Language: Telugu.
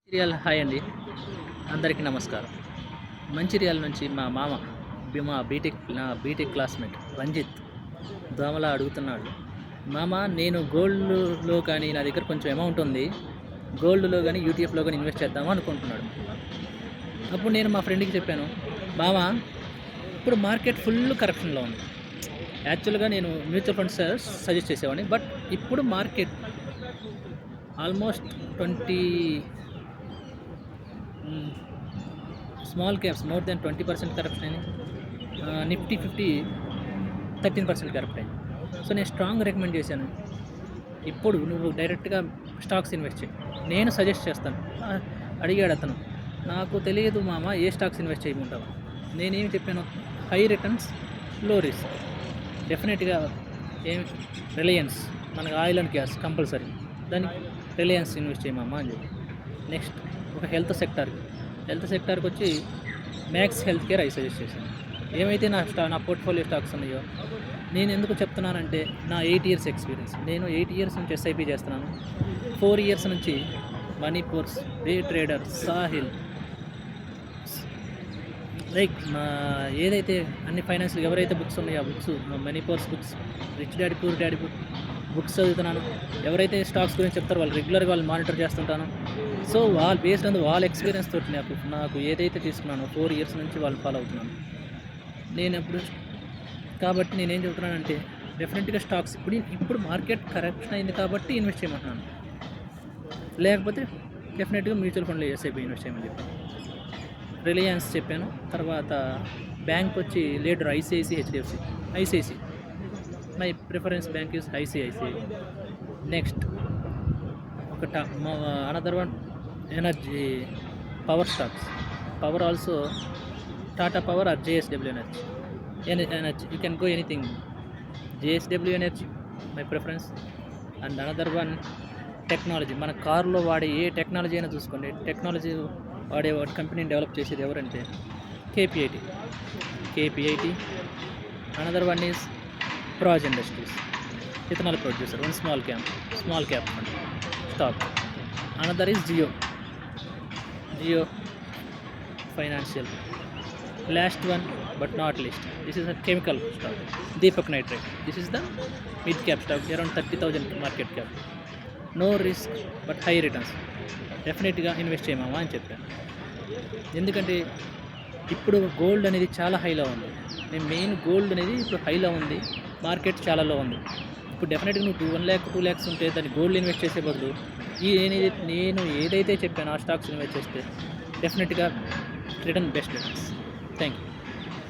హాయ్ అండి. అందరికీ నమస్కారం. మంచిర్యాల నుంచి మా మామ నా బీటెక్ క్లాస్‌మేట్ రంజిత్ దోమల అడుగుతున్నాడు. మామ, నేను గోల్డ్‌లో కానీ నా దగ్గర కొంచెం అమౌంట్ ఉంది. గోల్డ్‌లో గానీ, యూటీఎఫ్‌లో గానీ ఇన్వెస్ట్ చేద్దాం అనుకుంటున్నాడు. అప్పుడు నేను మా ఫ్రెండ్‌కి చెప్పాను, మామ, ఇప్పుడు మార్కెట్ ఫుల్ కరప్షన్‌లో ఉంది. యాక్చువల్‌గా నేను మ్యూచువల్ ఫండ్స్ సజెస్ట్ చేసేవాడిని. బట్ ఇప్పుడు market almost 20 small caps more than 20% corruption అయింది. నిఫ్టీ 50 13% కరప్ట్ అయింది. సో నేను స్ట్రాంగ్ రికమెండ్ చేశాను, ఇప్పుడు నువ్వు డైరెక్ట్గా స్టాక్స్ ఇన్వెస్ట్ చేయి, నేను సజెస్ట్ చేస్తాను. అడిగాడు అతను, నాకు తెలియదు మామ, ఏ స్టాక్స్ ఇన్వెస్ట్ చేయమంటావు. నేనేమి చెప్పాను, హై రిటర్న్స్, లో రిస్క్. డెఫినెట్గా రిలయన్స్, మనకు ఆయిల్ అండ్ గ్యాస్ కంపల్సరీ, దానికి రిలయన్స్ ఇన్వెస్ట్ చేయమమ్మా అని చెప్పి. నెక్స్ట్ ఒక హెల్త్ సెక్టార్కి వచ్చి మ్యాక్స్ హెల్త్ కేర్ అయి సజెస్ట్ చేశాను. ఏమైతే నా పోర్ట్ఫోలియో స్టాక్స్ ఉన్నాయో, నేను ఎందుకు చెప్తున్నానంటే నా 8 ఇయర్స్ ఎక్స్పీరియన్స్. నేను 8 ఇయర్స్ నుంచి ఎస్ఐపి చేస్తున్నాను. 4 ఇయర్స్ నుంచి మణిపూర్స్, డే ట్రేడర్, సాహిల్, లైక్ ఏదైతే అన్ని ఫైనాన్షియల్ ఎవరైతే బుక్స్ ఉన్నాయో ఆ బుక్స్, మణిపూర్స్ books, rich daddy poor daddy books చదువుతున్నాను. ఎవరైతే స్టాక్స్ గురించి చెప్తారో వాళ్ళు రెగ్యులర్గా వాళ్ళు మానిటర్ చేస్తుంటాను. సో వాళ్ళు బేస్డ్ ఆన్ వాళ్ళ ఎక్స్పీరియన్స్ తోటి నాకు ఏదైతే తీసుకున్నానో 4 ఇయర్స్ నుంచి వాళ్ళు ఫాలో అవుతున్నాను నేను ఎప్పుడు. కాబట్టి నేనేం చెబుతున్నానంటే, డెఫినెట్గా స్టాక్స్ ఇప్పుడు మార్కెట్ కరెక్షన్ అయింది కాబట్టి ఇన్వెస్ట్ చేయమంటున్నాను. లేకపోతే డెఫినెట్గా మ్యూచువల్ ఫండ్లో ఎస్ఐపి ఇన్వెస్ట్ చేయమని చెప్పాను. రిలయన్స్ చెప్పాను. తర్వాత బ్యాంక్ వచ్చి leader ICIC, HDFC. ICIC my preference bank is ICICI. Next another one energy, power stocks. Power also Tata power or JSW energy. You can go anything. JSW energy my preference. And another one technology. మన కారులో వాడే ఏ టెక్నాలజీ అయినా చూసుకోండి, టెక్నాలజీ వాడే కంపెనీని డెవలప్ చేసేది ఎవరంటే KPIT. Another one is Praj industries, ethanol producer, one small cap fund stock. Another is Jio financial. Last one but not least, this is a chemical stock, Deepak nitrite. This is the mid cap stock, around 30,000 market cap. No risk but high returns. డెఫినెట్గా ఇన్వెస్ట్ చేయమామా అని చెప్పాను. ఎందుకంటే ఇప్పుడు గోల్డ్ అనేది చాలా హైలో ఉంది. మెయిన్ గోల్డ్ అనేది ఇప్పుడు హైలో ఉంది, మార్కెట్ చాలా లో ఉంది. ఇప్పుడు డెఫినెట్గా నువ్వు 1 lakh 2 lakhs ఉంటే దాన్ని గోల్డ్ ఇన్వెస్ట్ చేసే బదులు నేను ఏదైతే చెప్పానో ఆ స్టాక్స్ ఇన్వెస్ట్ చేస్తే డెఫినెట్గా బెస్ట్ రిటర్న్స్. Thank you.